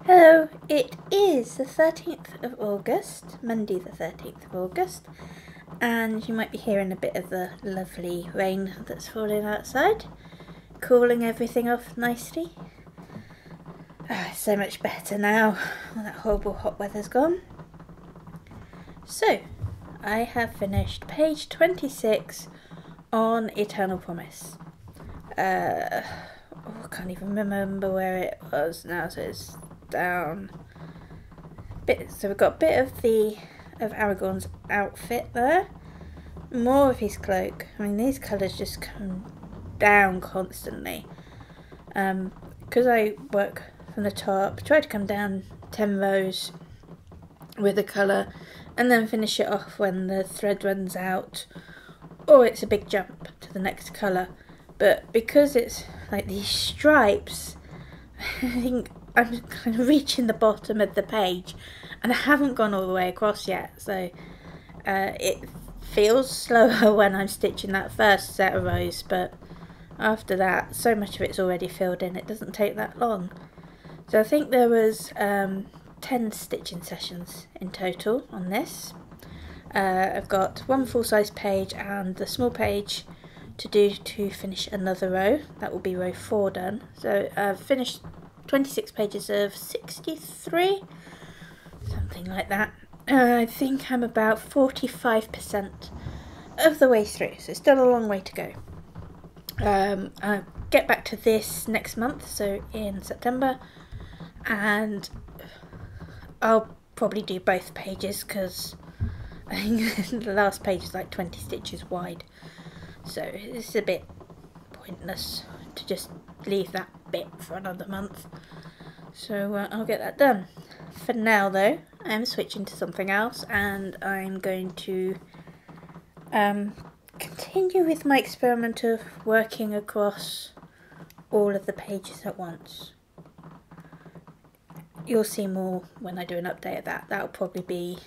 Hello, it is the 13th of August, Monday the 13th of August, and you might be hearing a bit of the lovely rain that's falling outside, cooling everything off nicely. It's so much better now when that horrible hot weather's gone. So, I have finished page 26 on Eternal Promise. I can't even remember where it was now, so it's down. So we've got a bit of Aragorn's outfit there, more of his cloak. I mean, these colours just come down constantly. Because I work from the top, try to come down 10 rows with a colour and then finish it off when the thread runs out, or it's a big jump to the next colour. But because it's like these stripes, I think I'm kind of reaching the bottom of the page and I haven't gone all the way across yet, so it feels slower when I'm stitching that first set of rows, but after that so much of it's already filled in, it doesn't take that long. So I think there was 10 stitching sessions in total on this. I've got one full-size page and the small page to do to finish another row. That will be row 4 done. So I've finished 26 pages of 63, something like that. I think I'm about 45% of the way through, so still a long way to go. I'll get back to this next month, so in September, and I'll probably do both pages because I think the last page is like 20 stitches wide, so it's a bit pointless to just leave that bit for another month. So I'll get that done. For now though, I'm switching to something else and I'm going to continue with my experiment of working across all of the pages at once. You'll see more when I do an update of that. That'll probably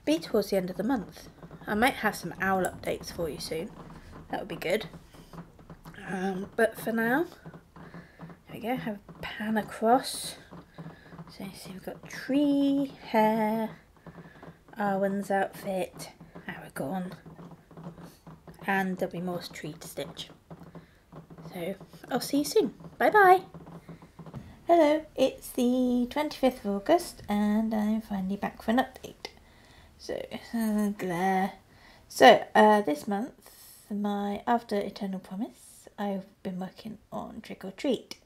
be towards the end of the month. I might have some owl updates for you soon. That would be good. But for now, there we go, have a pan across. So you see we've got tree, hair, Arwen's outfit, Aragorn, and there'll be more tree to stitch. So I'll see you soon. Bye bye. Hello, it's the 25th of August and I'm finally back for an update. So, glare. So, this month, after Eternal Promise, I've been working on Trick or Treat.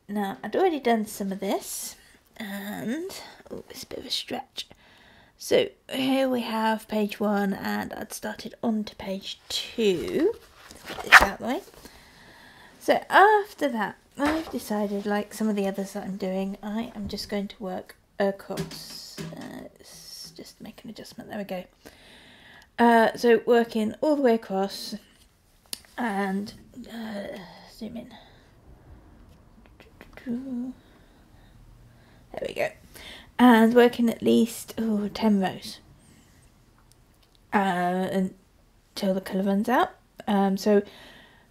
Now, I'd already done some of this, and it's a bit of a stretch. So, here we have page 1, and I'd started on to page 2. Let's get this out of the way. So, after that, I've decided, like some of the others that I'm doing, I am just going to work across. Just make an adjustment, there we go. So working all the way across and zoom in. There we go. And working at least 10 rows until the colour runs out. So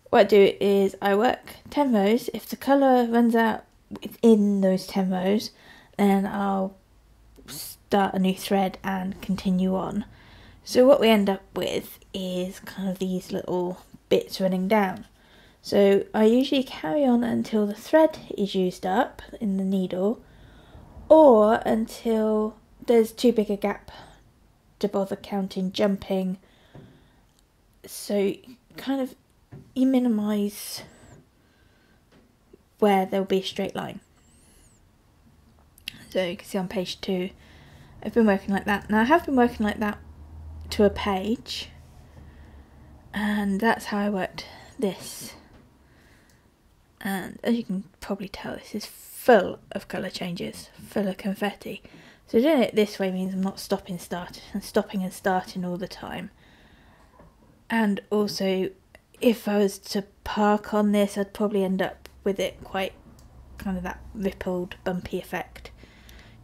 what I do is I work 10 rows. If the colour runs out within those 10 rows, then I'll start a new thread and continue on. So what we end up with is kind of these little bits running down. So I usually carry on until the thread is used up in the needle, or until there's too big a gap to bother counting jumping. So kind of you minimise where there'll be a straight line. So you can see on page 2 I've been working like that. Now I have been working like that to a page, and that's how I worked this. And as you can probably tell, this is full of colour changes, full of confetti. So doing it this way means I'm not stopping and starting all the time. And also, if I was to park on this, I'd probably end up with it quite kind of that rippled, bumpy effect,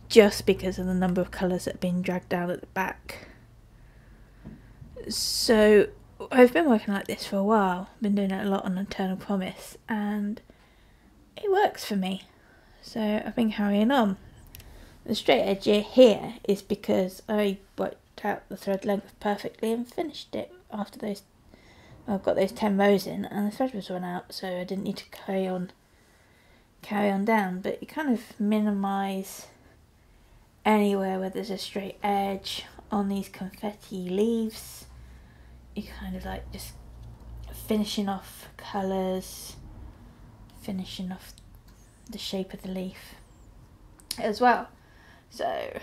just because of the number of colours that have been dragged down at the back. So I've been working like this for a while. I've been doing it a lot on Eternal Promise, and it works for me. So I've been carrying on. The straight edge here is because I worked out the thread length perfectly and finished it after those. I've got those 10 rows in and the thread was run out, so I didn't need to carry on down. But you kind of minimise anywhere where there's a straight edge on these confetti leaves. You kind of like just finishing off colours, finishing off the shape of the leaf as well. So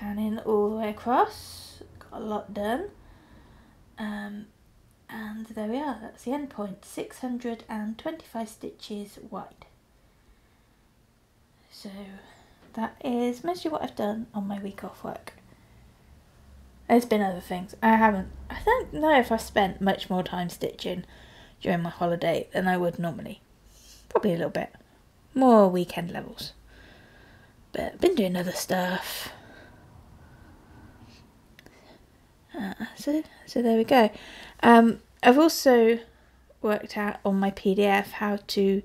panning all the way across, got a lot done. And there we are, that's the end point, 625 stitches wide. So that is mostly what I've done on my week off work. There's been other things. I don't know if I've spent much more time stitching during my holiday than I would normally. Probably a little bit. More weekend levels. But I've been doing other stuff. So there we go. I've also worked out on my PDF how to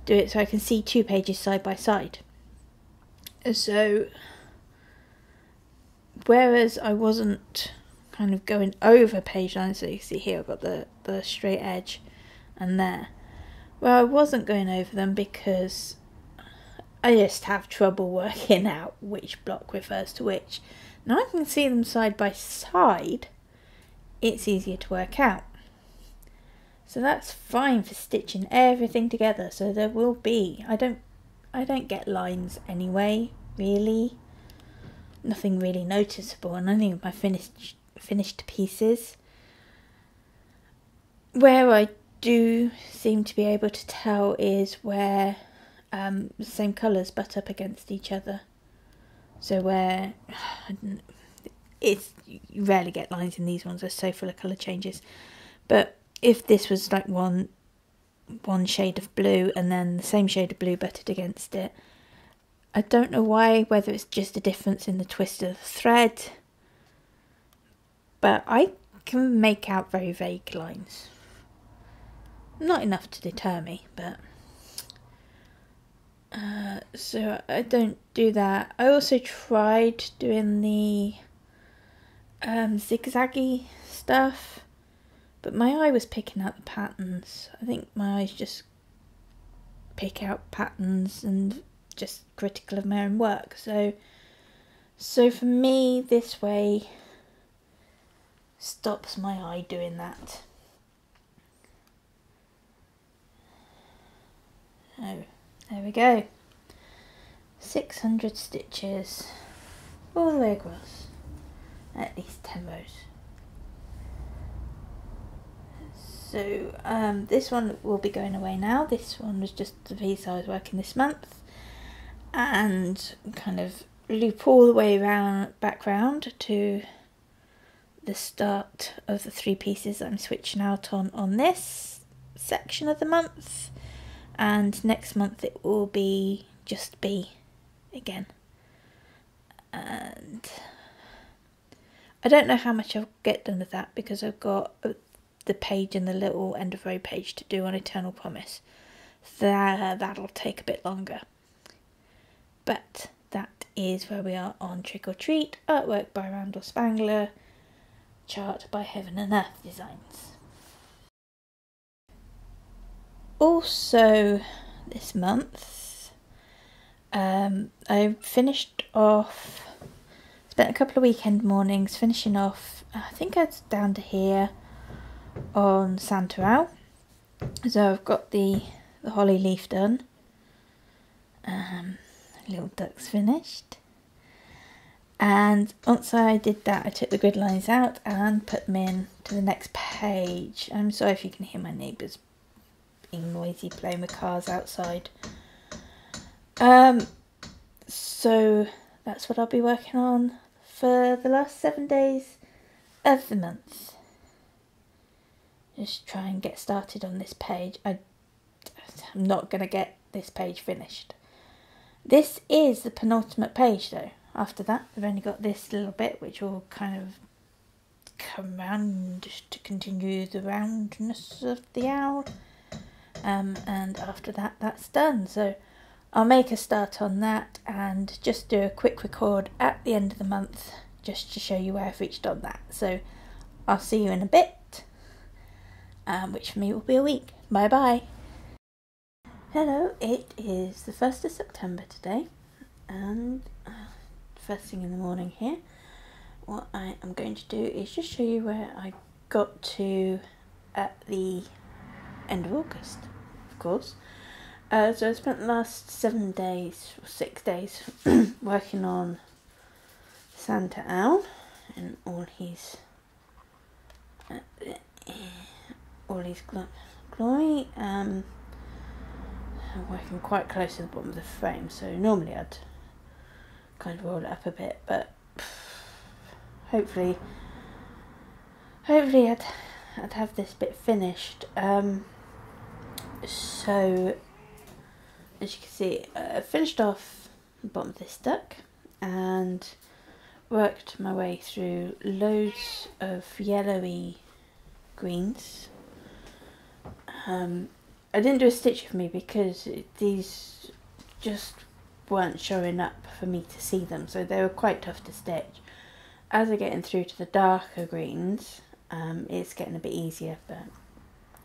do it so I can see 2 pages side by side. So whereas I wasn't kind of going over page lines, so you see here I've got the straight edge and there. Well, I wasn't going over them because I just have trouble working out which block refers to which. Now I can see them side by side, it's easier to work out. So that's fine for stitching everything together. So there will be, I don't get lines anyway, really. Nothing really noticeable on any of my finished pieces. Where I do seem to be able to tell is where the same colours butt up against each other. So where you rarely get lines in these ones, they're so full of colour changes. But if this was like one shade of blue and then the same shade of blue butted against it, I don't know why, whether it's just a difference in the twist of the thread, but I can make out very vague lines. Not enough to deter me, but so I don't do that. I also tried doing the zigzaggy stuff, but my eye was picking out the patterns. I think my eyes just pick out patterns and just critical of my own work. So for me, this way stops my eye doing that. Oh, there we go. 600 stitches all the way across. At least 10 rows. So this one will be going away now. This one was just the piece I was working this month. And kind of loop all the way back round to the start of the 3 pieces I'm switching out on this section of the month. And next month it will be just B again. And I don't know how much I'll get done with that because I've got the page and the little end of row page to do on Eternal Promise. That'll take a bit longer. But that is where we are on Trick or Treat, artwork by Randall Spangler, chart by Heaven and Earth Designs. Also this month, I finished off, spent a couple of weekend mornings finishing off, I think it's down to here on Santarao. So I've got the holly leaf done, little ducks finished, and once I did that I took the grid lines out and put them in to the next page. I'm sorry if you can hear my neighbours being noisy playing with cars outside. So that's what I'll be working on for the last 7 days of the month. Just try and get started on this page. I'm not going to get this page finished. This is the penultimate page though. After that I've only got this little bit which will kind of come round to continue the roundness of the owl. And after that that's done. So I'll make a start on that and just do a quick record at the end of the month just to show you where I've reached on that. So I'll see you in a bit, which for me will be a week. Bye bye. Hello, it is the 1st of September today, and first thing in the morning here. What I am going to do is just show you where I got to at the end of August, of course. So I spent the last 7 days, or 6 days, working on Santa Owl and all his glory. I'm working quite close to the bottom of the frame, so normally I'd kind of roll it up a bit, but hopefully I'd have this bit finished. So as you can see, I finished off the bottom of this duck and worked my way through loads of yellowy greens. I didn't do a stitch with me because these just weren't showing up for me to see them, so they were quite tough to stitch. As I'm getting through to the darker greens, it's getting a bit easier, but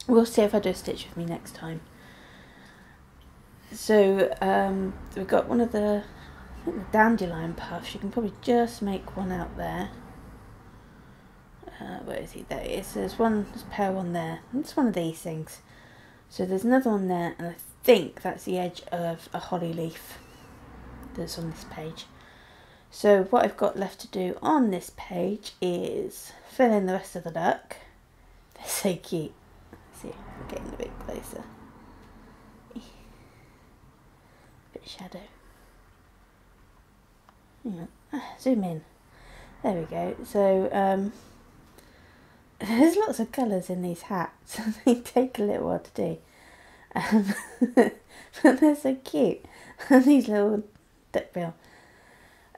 we'll see if I do a stitch with me next time. So we've got one of the, I think, the dandelion puffs. You can probably just make one out there. Where is he? There it is. There's a pair on there. It's one of these things. So there's another one there, and I think that's the edge of a holly leaf that's on this page. So what I've got left to do on this page is fill in the rest of the duck. They're so cute. Let's see if I'm getting a bit closer. Bit of shadow. Yeah. Zoom in. There we go. So there's lots of colours in these hats. They take a little while to do. But they're so cute. These little duckbill.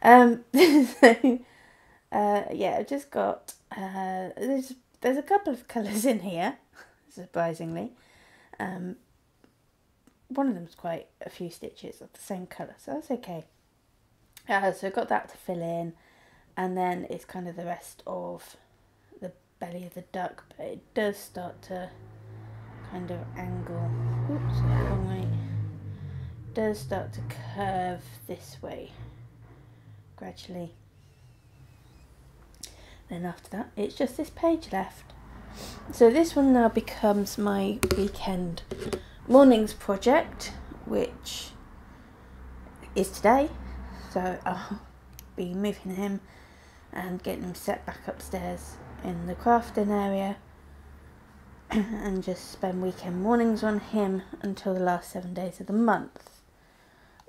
Yeah, I've just got there's a couple of colours in here, surprisingly. One of them's quite a few stitches of the same colour, so that's okay. So I've got that to fill in, and then it's kind of the rest of the belly of the duck, but it does start to kind of angle. Oops, wrong way. It does start to curve this way gradually. Then after that, it's just this page left. So this one now becomes my weekend mornings project, which is today. So I'll be moving him and getting him set back upstairs in the crafting area and just spend weekend mornings on him until the last 7 days of the month.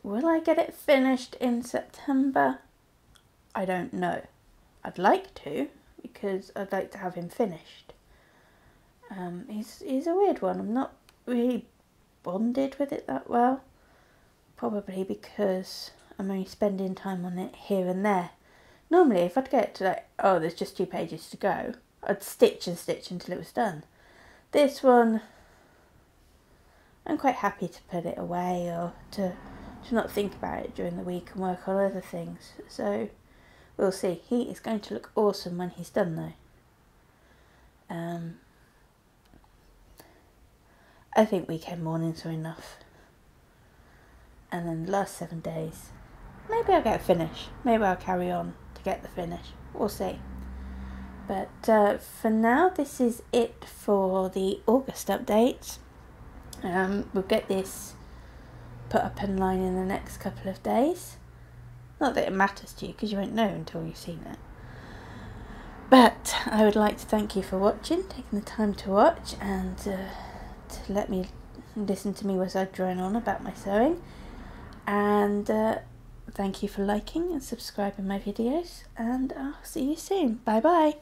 Will I get it finished in September? I don't know. I'd like to, because I'd like to have him finished. He's a weird one. I'm not really bonded with it that well. Probably because I'm only spending time on it here and there. Normally, if I'd get to like, oh, there's just 2 pages to go, I'd stitch and stitch until it was done. This one, I'm quite happy to put it away or to not think about it during the week and work on other things. So we'll see. He is going to look awesome when he's done though. I think weekend mornings are enough. And then the last 7 days, maybe I'll get a finish. Maybe I'll carry on to get the finish. We'll see. But for now, this is it for the August update. We'll get this put up online in the next couple of days. Not that it matters to you, because you won't know until you've seen it. But I would like to thank you for watching, taking the time to watch, and to let me listen to me as I drone on about my sewing. And thank you for liking and subscribing my videos, and I'll see you soon. Bye bye.